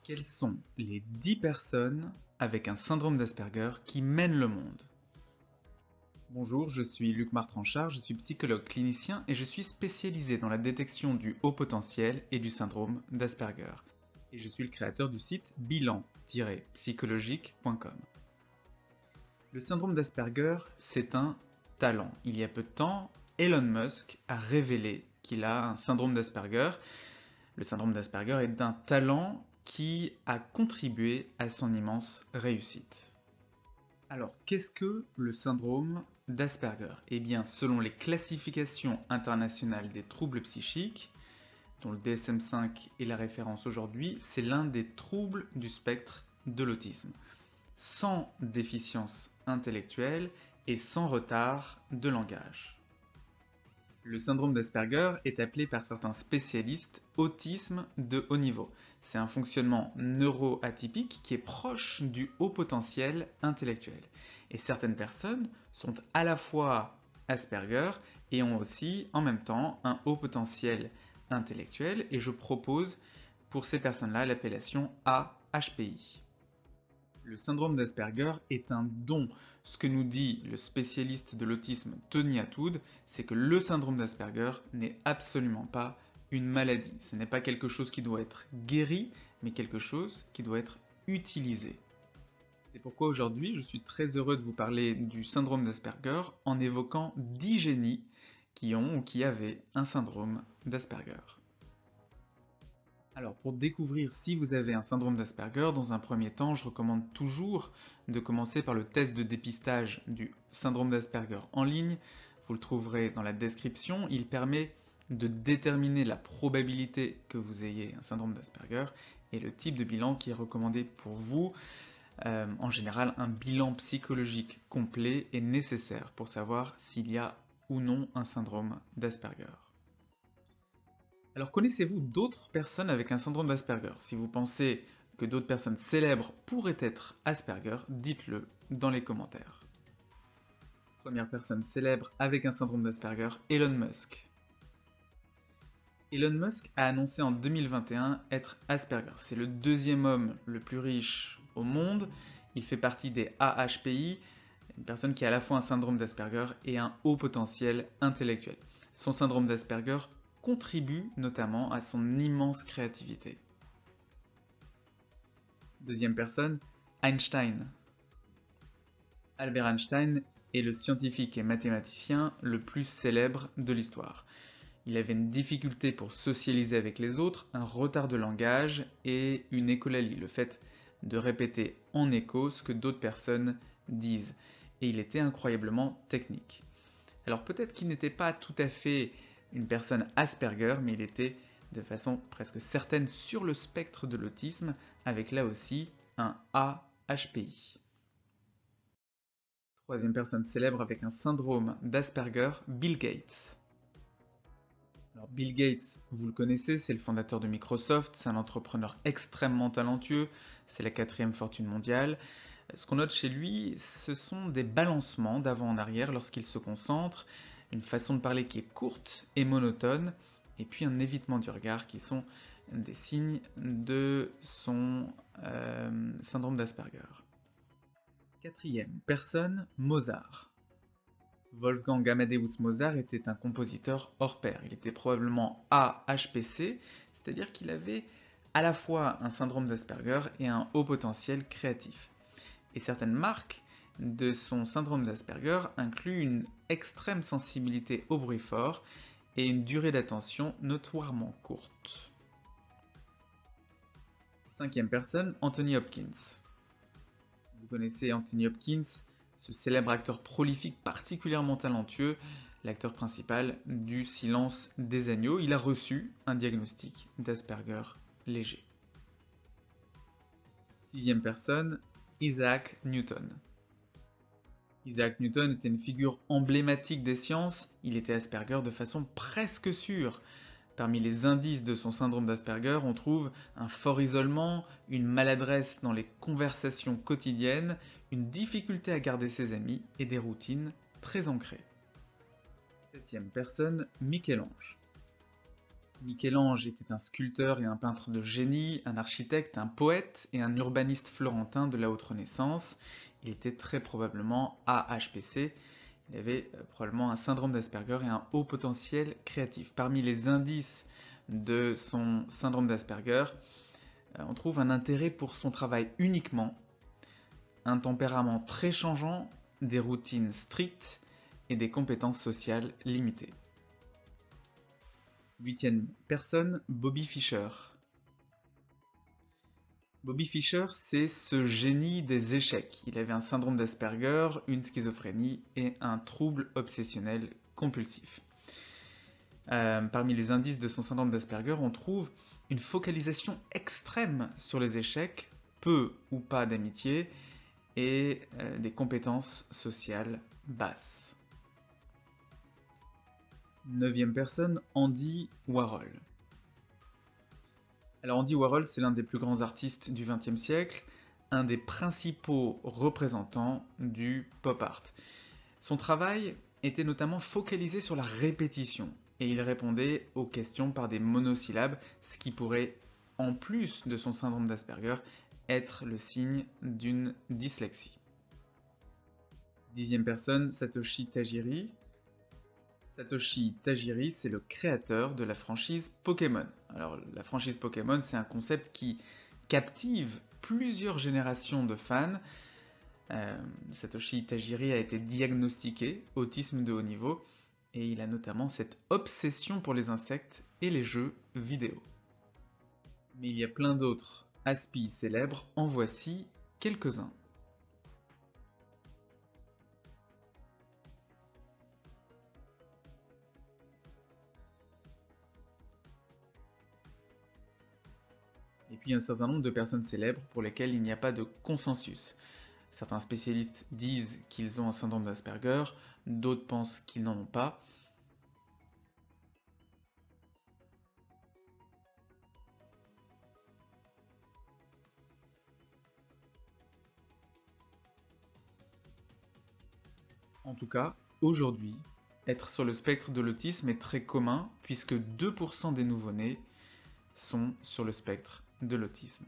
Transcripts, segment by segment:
Quelles sont les 10 personnes avec un syndrome d'Asperger qui mènent le monde? Bonjour, je suis Luc Martranchard, je suis psychologue clinicien et je suis spécialisé dans la détection du haut potentiel et du syndrome d'Asperger. Et je suis le créateur du site bilan-psychologique.com. Le syndrome d'Asperger, c'est un talent. Il y a peu de temps, Elon Musk a révélé qu'il a un syndrome d'Asperger. Le syndrome d'Asperger est un talent qui a contribué à son immense réussite. Alors, qu'est-ce que le syndrome d'Asperger? Eh bien, selon les classifications internationales des troubles psychiques, dont le DSM-5 est la référence aujourd'hui, c'est l'un des troubles du spectre de l'autisme, sans déficience intellectuelle et sans retard de langage. Le syndrome d'Asperger est appelé par certains spécialistes autisme de haut niveau. C'est un fonctionnement neuroatypique qui est proche du haut potentiel intellectuel. Et certaines personnes sont à la fois Asperger et ont aussi en même temps un haut potentiel intellectuel. Et je propose pour ces personnes-là l'appellation AHPI. Le syndrome d'Asperger est un don. Ce que nous dit le spécialiste de l'autisme Tony Atwood, c'est que le syndrome d'Asperger n'est absolument pas une maladie. Ce n'est pas quelque chose qui doit être guéri, mais quelque chose qui doit être utilisé. C'est pourquoi aujourd'hui, je suis très heureux de vous parler du syndrome d'Asperger en évoquant 10 génies qui ont ou qui avaient un syndrome d'Asperger. Alors, pour découvrir si vous avez un syndrome d'Asperger, dans un premier temps, je recommande toujours de commencer par le test de dépistage du syndrome d'Asperger en ligne. Vous le trouverez dans la description. Il permet de déterminer la probabilité que vous ayez un syndrome d'Asperger et le type de bilan qui est recommandé pour vous. En général, un bilan psychologique complet est nécessaire pour savoir s'il y a ou non un syndrome d'Asperger. Alors connaissez-vous d'autres personnes avec un syndrome d'Asperger? Si vous pensez que d'autres personnes célèbres pourraient être Asperger, dites-le dans les commentaires. Première personne célèbre avec un syndrome d'Asperger, Elon Musk. Elon Musk a annoncé en 2021 être Asperger. C'est le deuxième homme le plus riche au monde. Il fait partie des AHPI, une personne qui a à la fois un syndrome d'Asperger et un haut potentiel intellectuel. Son syndrome d'Asperger contribue notamment à son immense créativité. Deuxième personne, Einstein. Albert Einstein est le scientifique et mathématicien le plus célèbre de l'histoire. Il avait une difficulté pour socialiser avec les autres, un retard de langage et une écholalie, le fait de répéter en écho ce que d'autres personnes disent. Et il était incroyablement technique. Alors peut-être qu'il n'était pas tout à fait une personne Asperger, mais il était de façon presque certaine sur le spectre de l'autisme, avec là aussi un AHPI. Troisième personne célèbre avec un syndrome d'Asperger, Bill Gates. Alors Bill Gates, vous le connaissez, c'est le fondateur de Microsoft, c'est un entrepreneur extrêmement talentueux, c'est la 4e fortune mondiale. Ce qu'on note chez lui, ce sont des balancements d'avant en arrière lorsqu'il se concentre, une façon de parler qui est courte et monotone, et puis un évitement du regard qui sont des signes de son syndrome d'Asperger. Quatrième personne, Mozart. Wolfgang Amadeus Mozart était un compositeur hors pair. Il était probablement AHPC, c'est-à-dire qu'il avait à la fois un syndrome d'Asperger et un haut potentiel créatif. Et certaines marques de son syndrome d'Asperger incluent une extrême sensibilité au bruit fort et une durée d'attention notoirement courte. Cinquième personne, Anthony Hopkins. Vous connaissez Anthony Hopkins, ce célèbre acteur prolifique particulièrement talentueux, l'acteur principal du Silence des agneaux. Il a reçu un diagnostic d'Asperger léger. Sixième personne, Isaac Newton. Isaac Newton était une figure emblématique des sciences, il était Asperger de façon presque sûre. Parmi les indices de son syndrome d'Asperger, on trouve un fort isolement, une maladresse dans les conversations quotidiennes, une difficulté à garder ses amis et des routines très ancrées. Septième personne, Michel-Ange. Michel-Ange était un sculpteur et un peintre de génie, un architecte, un poète et un urbaniste florentin de la Haute Renaissance. Il était très probablement AHPC. Il avait probablement un syndrome d'Asperger et un haut potentiel créatif. Parmi les indices de son syndrome d'Asperger, on trouve un intérêt pour son travail uniquement, un tempérament très changeant, des routines strictes et des compétences sociales limitées. Huitième personne, Bobby Fischer. Bobby Fischer, c'est ce génie des échecs. Il avait un syndrome d'Asperger, une schizophrénie et un trouble obsessionnel compulsif. Parmi les indices de son syndrome d'Asperger, on trouve une focalisation extrême sur les échecs, peu ou pas d'amitié, et des compétences sociales basses. Neuvième personne, Andy Warhol. Alors Andy Warhol, c'est l'un des plus grands artistes du XXe siècle, un des principaux représentants du pop art. Son travail était notamment focalisé sur la répétition, et il répondait aux questions par des monosyllabes, ce qui pourrait, en plus de son syndrome d'Asperger, être le signe d'une dyslexie. Dixième personne, Satoshi Tajiri. Satoshi Tajiri, c'est le créateur de la franchise Pokémon. Alors la franchise Pokémon, c'est un concept qui captive plusieurs générations de fans. Satoshi Tajiri a été diagnostiqué autisme de haut niveau et il a notamment cette obsession pour les insectes et les jeux vidéo. Mais il y a plein d'autres Aspis célèbres, en voici quelques-uns. Et puis un certain nombre de personnes célèbres pour lesquelles il n'y a pas de consensus. Certains spécialistes disent qu'ils ont un syndrome d'Asperger, d'autres pensent qu'ils n'en ont pas. En tout cas, aujourd'hui, être sur le spectre de l'autisme est très commun puisque 2% des nouveau-nés sont sur le spectre de l'autisme.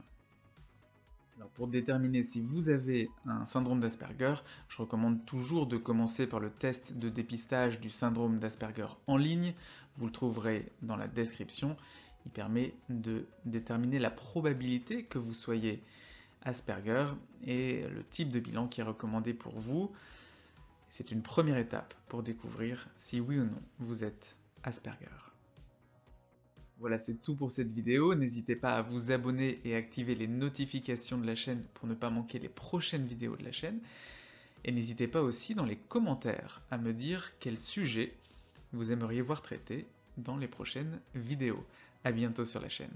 Alors pour déterminer si vous avez un syndrome d'Asperger, je recommande toujours de commencer par le test de dépistage du syndrome d'Asperger en ligne. Vous le trouverez dans la description. Il permet de déterminer la probabilité que vous soyez Asperger et le type de bilan qui est recommandé pour vous. C'est une première étape pour découvrir si oui ou non vous êtes Asperger. Voilà, c'est tout pour cette vidéo. N'hésitez pas à vous abonner et activer les notifications de la chaîne pour ne pas manquer les prochaines vidéos de la chaîne. Et n'hésitez pas aussi dans les commentaires à me dire quel sujet vous aimeriez voir traité dans les prochaines vidéos. A bientôt sur la chaîne.